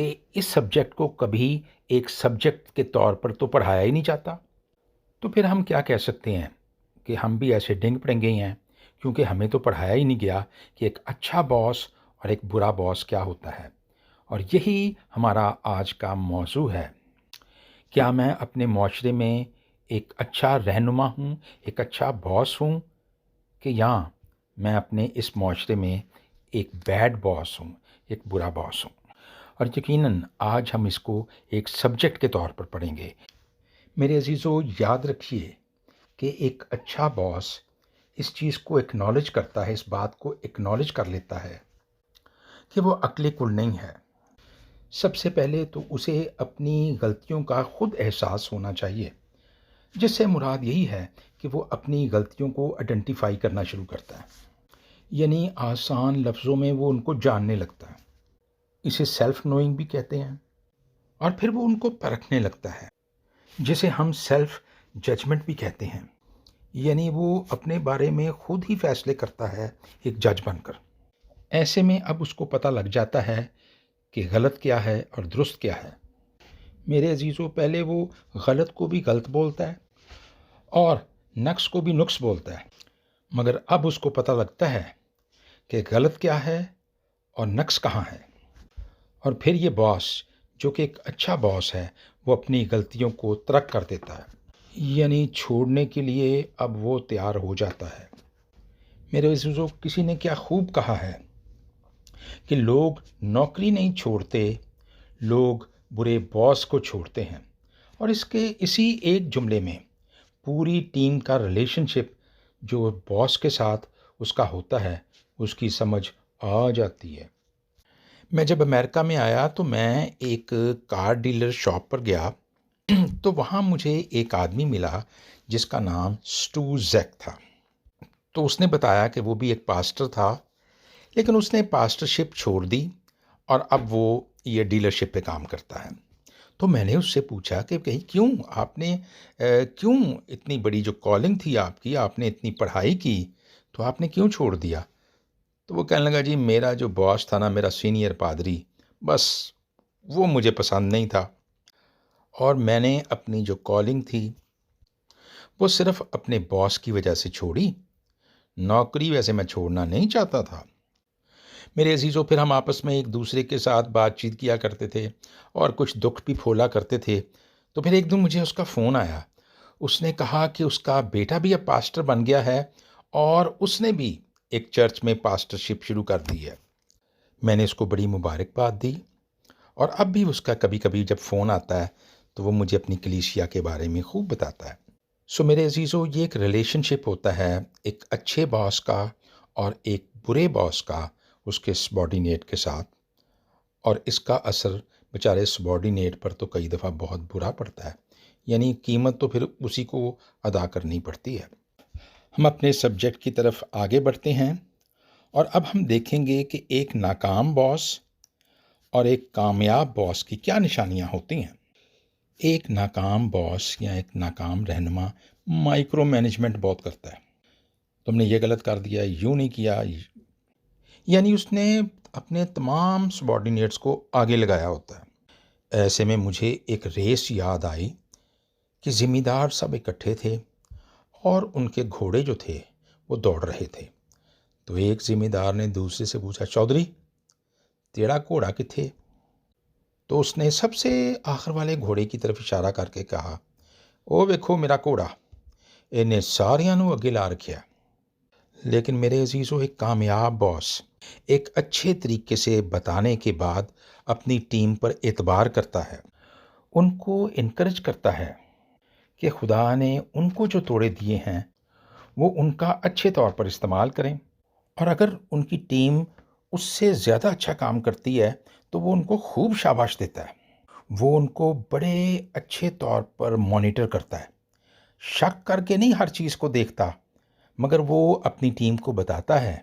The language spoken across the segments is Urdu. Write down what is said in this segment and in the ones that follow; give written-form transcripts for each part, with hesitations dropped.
کہ اس سبجیکٹ کو کبھی ایک سبجیکٹ کے طور پر تو پڑھایا ہی نہیں جاتا، تو پھر ہم کیا کہہ سکتے ہیں کہ ہم بھی ایسے ڈنگ پڑنگے ہی ہیں، کیونکہ ہمیں تو پڑھایا ہی نہیں گیا کہ ایک اچھا باس اور ایک برا باس کیا ہوتا ہے۔ اور یہی ہمارا آج کا موضوع ہے۔ کیا میں اپنے معاشرے میں ایک اچھا رہنما ہوں، ایک اچھا باس ہوں، کہ یا میں اپنے اس معاشرے میں ایک بیڈ باس ہوں، ایک برا باس ہوں؟ اور یقیناً آج ہم اس کو ایک سبجیکٹ کے طور پر پڑھیں گے۔ میرے عزیزو، یاد رکھیے کہ ایک اچھا باس اس چیز کو اکنالج کرتا ہے، اس بات کو اکنالج کر لیتا ہے کہ وہ عقل کل نہیں ہے۔ سب سے پہلے تو اسے اپنی غلطیوں کا خود احساس ہونا چاہیے، جس سے مراد یہی ہے کہ وہ اپنی غلطیوں کو آئیڈینٹیفائی کرنا شروع کرتا ہے، یعنی آسان لفظوں میں وہ ان کو جاننے لگتا ہے۔ اسے سیلف نوئنگ بھی کہتے ہیں۔ اور پھر وہ ان کو پرکھنے لگتا ہے، جسے ہم سیلف ججمنٹ بھی کہتے ہیں، یعنی وہ اپنے بارے میں خود ہی فیصلے کرتا ہے ایک جج بن کر۔ ایسے میں اب اس کو پتہ لگ جاتا ہے کہ غلط کیا ہے اور درست کیا ہے۔ میرے عزیزو، پہلے وہ غلط کو بھی غلط بولتا ہے اور نقص کو بھی نقص بولتا ہے، مگر اب اس کو پتہ لگتا ہے کہ غلط کیا ہے اور نقص کہاں ہے۔ اور پھر یہ باس، جو کہ ایک اچھا باس ہے، وہ اپنی غلطیوں کو ترک کر دیتا ہے، یعنی چھوڑنے کے لیے اب وہ تیار ہو جاتا ہے۔ میرے عزیزو، کسی نے کیا خوب کہا ہے کہ لوگ نوکری نہیں چھوڑتے، لوگ برے باس کو چھوڑتے ہیں۔ اور اسی ایک جملے میں پوری ٹیم کا ریلیشن شپ جو باس کے ساتھ اس کا ہوتا ہے، اس کی سمجھ آ جاتی ہے۔ میں جب امریکہ میں آیا تو میں ایک کار ڈیلر شاپ پر گیا، تو وہاں مجھے ایک آدمی ملا جس کا نام اسٹو زیک تھا۔ تو اس نے بتایا کہ وہ بھی ایک پاسٹر تھا، لیکن اس نے پاسٹرشپ چھوڑ دی اور اب وہ یہ ڈیلرشپ پہ کام کرتا ہے۔ تو میں نے اس سے پوچھا کہ کہیں کیوں اتنی بڑی جو کالنگ تھی آپ نے اتنی پڑھائی کی، تو آپ نے کیوں چھوڑ دیا؟ تو وہ کہنے لگا، جی میرا جو باس تھا نا، میرا سینئر پادری، بس وہ مجھے پسند نہیں تھا، اور میں نے اپنی جو کالنگ تھی وہ صرف اپنے باس کی وجہ سے چھوڑی، نوکری ویسے میں چھوڑنا نہیں چاہتا تھا۔ میرے عزیزوں، پھر ہم آپس میں ایک دوسرے کے ساتھ بات چیت کیا کرتے تھے اور کچھ دکھ بھی پھولا کرتے تھے۔ تو پھر ایک دن مجھے اس کا فون آیا، اس نے کہا کہ اس کا بیٹا بھی اب پاسٹر بن گیا ہے اور اس نے بھی ایک چرچ میں پاسٹرشپ شروع کر دی ہے۔ میں نے اس کو بڑی مبارکباد دی، اور اب بھی اس کا کبھی کبھی جب فون آتا ہے تو وہ مجھے اپنی کلیسیا کے بارے میں خوب بتاتا ہے۔ سو میرے عزیزو، یہ ایک ریلیشن شپ ہوتا ہے ایک اچھے باس کا اور ایک برے باس کا اس کے سبارڈینیٹ کے ساتھ، اور اس کا اثر بیچارے سبارڈینیٹ پر تو کئی دفعہ بہت برا پڑتا ہے، یعنی قیمت تو پھر اسی کو ادا کرنی پڑتی ہے۔ ہم اپنے سبجیکٹ کی طرف آگے بڑھتے ہیں، اور اب ہم دیکھیں گے کہ ایک ناکام باس اور ایک کامیاب باس کی کیا نشانیاں ہوتی ہیں۔ ایک ناکام باس یا ایک ناکام رہنما مائکرو مینجمنٹ بہت کرتا ہے۔ تم نے یہ غلط کر دیا، یوں نہیں کیا، یعنی اس نے اپنے تمام سبارڈینیٹس کو آگے لگایا ہوتا ہے۔ ایسے میں مجھے ایک ریس یاد آئی کہ ذمہ دار سب اکٹھے تھے اور ان کے گھوڑے جو تھے وہ دوڑ رہے تھے۔ تو ایک ذمہ دار نے دوسرے سے پوچھا، چودھری تیرا گھوڑا کتھے؟ تو اس نے سب سے آخر والے گھوڑے کی طرف اشارہ کر کے کہا، او ویکھو میرا گھوڑا، انہیں ساریاں نو اگے لا رکھیا۔ لیکن میرے عزیزو، ایک کامیاب باس ایک اچھے طریقے سے بتانے کے بعد اپنی ٹیم پر اعتبار کرتا ہے، ان کو انکریج کرتا ہے کہ خدا نے ان کو جو توڑے دیے ہیں وہ ان کا اچھے طور پر استعمال کریں، اور اگر ان کی ٹیم اس سے زیادہ اچھا کام کرتی ہے تو وہ ان کو خوب شاباش دیتا ہے۔ وہ ان کو بڑے اچھے طور پر مانیٹر کرتا ہے، شک کر کے نہیں ہر چیز کو دیکھتا، مگر وہ اپنی ٹیم کو بتاتا ہے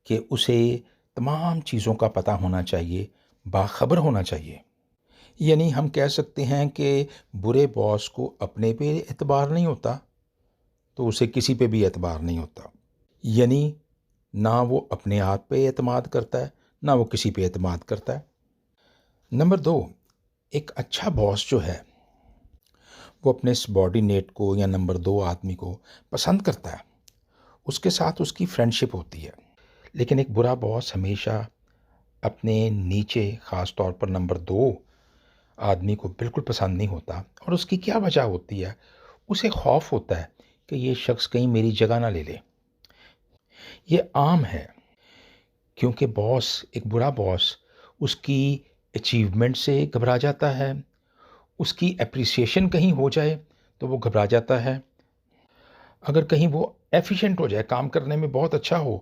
کہ اسے تمام چیزوں کا پتہ ہونا چاہیے، باخبر ہونا چاہیے۔ یعنی ہم کہہ سکتے ہیں کہ برے باس کو اپنے پہ اعتبار نہیں ہوتا تو اسے کسی پہ بھی اعتبار نہیں ہوتا، یعنی نہ وہ اپنے آپ پہ اعتماد کرتا ہے، نہ وہ کسی پہ اعتماد کرتا ہے۔ نمبر 2، ایک اچھا باس جو ہے وہ اپنے سبارڈینیٹ کو یا نمبر 2 آدمی کو پسند کرتا ہے، اس کے ساتھ اس کی فرینڈشپ ہوتی ہے۔ لیکن ایک برا باس ہمیشہ اپنے نیچے، خاص طور پر نمبر 2 آدمی کو بالکل پسند نہیں ہوتا، اور اس کی کیا وجہ ہوتی ہے؟ اسے خوف ہوتا ہے کہ یہ شخص کہیں میری جگہ نہ لے لے۔ یہ عام ہے، کیونکہ ایک برا باس اس کی اچیومنٹ سے گھبرا جاتا ہے، اس کی اپریسیشن کہیں ہو جائے تو وہ گھبرا جاتا ہے، اگر کہیں وہ ایفیشینٹ ہو جائے، کام کرنے میں بہت اچھا ہو،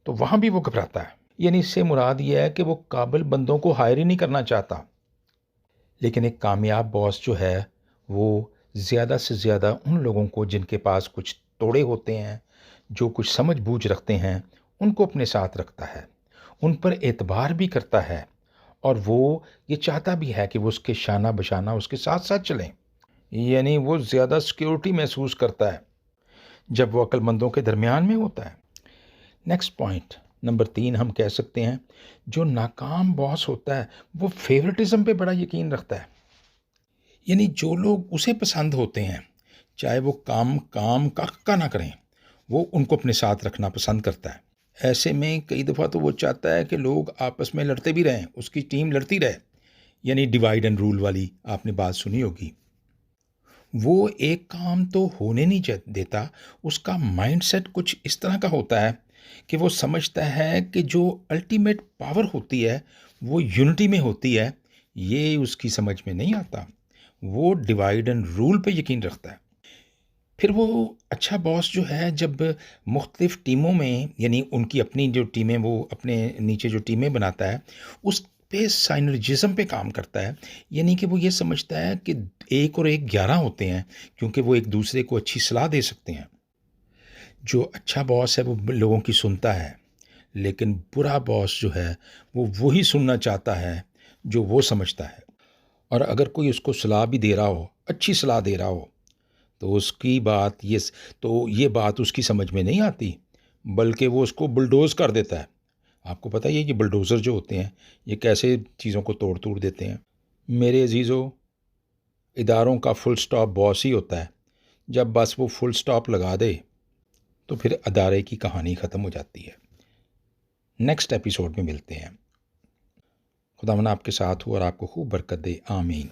تو وہاں بھی وہ گھبراتا ہے۔ یعنی اس سے مراد یہ ہے کہ وہ قابل بندوں کو ہائر ہی نہیں کرنا چاہتا۔ لیکن ایک کامیاب باس جو ہے وہ زیادہ سے زیادہ ان لوگوں کو جن کے پاس کچھ توڑے ہوتے ہیں، جو کچھ سمجھ بوجھ رکھتے ہیں، ان کو اپنے ساتھ رکھتا ہے، ان پر اعتبار بھی کرتا ہے، اور وہ یہ چاہتا بھی ہے کہ وہ اس کے شانہ بشانہ اس کے ساتھ ساتھ چلیں۔ یعنی وہ زیادہ سیکیورٹی محسوس کرتا ہے جب وہ عقل مندوں کے درمیان میں ہوتا ہے۔ نیکسٹ پوائنٹ، نمبر 3، ہم کہہ سکتے ہیں جو ناکام باس ہوتا ہے وہ فیورٹزم پہ بڑا یقین رکھتا ہے۔ یعنی جو لوگ اسے پسند ہوتے ہیں، چاہے وہ کام کا نہ کریں، وہ ان کو اپنے ساتھ رکھنا پسند کرتا ہے۔ ایسے میں کئی دفعہ تو وہ چاہتا ہے کہ لوگ آپس میں لڑتے بھی رہیں، اس کی ٹیم لڑتی رہے، یعنی ڈیوائڈ اینڈ رول والی آپ نے بات سنی ہوگی۔ وہ ایک کام تو ہونے نہیں دیتا، اس کا مائنڈ سیٹ کچھ اس طرح کا ہوتا ہے کہ وہ سمجھتا ہے کہ جو الٹیمیٹ پاور ہوتی ہے وہ یونٹی میں ہوتی ہے۔ یہ اس کی سمجھ میں نہیں آتا، وہ ڈیوائڈ اینڈ رول پہ یقین رکھتا ہے۔ پھر وہ اچھا باس جو ہے جب مختلف ٹیموں میں، یعنی ان کی اپنی جو ٹیمیں، وہ اپنے نیچے جو ٹیمیں بناتا ہے اس پہ سائنرجزم پہ کام کرتا ہے، یعنی کہ وہ یہ سمجھتا ہے کہ 1 اور 1 11 ہوتے ہیں، کیونکہ وہ ایک دوسرے کو اچھی صلاح دے سکتے ہیں۔ جو اچھا باس ہے وہ لوگوں کی سنتا ہے، لیکن برا باس جو ہے وہ وہی سننا چاہتا ہے جو وہ سمجھتا ہے، اور اگر کوئی اس کو صلاح بھی دے رہا ہو، اچھی صلاح دے رہا ہو، تو یہ بات اس کی سمجھ میں نہیں آتی، بلکہ وہ اس کو بلڈوز کر دیتا ہے۔ آپ کو پتہ ہے یہ بلڈوزر جو ہوتے ہیں یہ کیسے چیزوں کو توڑ دیتے ہیں۔ میرے عزیزو، اداروں کا فل سٹاپ باس ہی ہوتا ہے۔ جب بس وہ فل سٹاپ لگا دے تو پھر ادارے کی کہانی ختم ہو جاتی ہے۔ نیکسٹ ایپیسوڈ میں ملتے ہیں۔ خداوند آپ کے ساتھ ہو اور آپ کو خوب برکت دے، آمین۔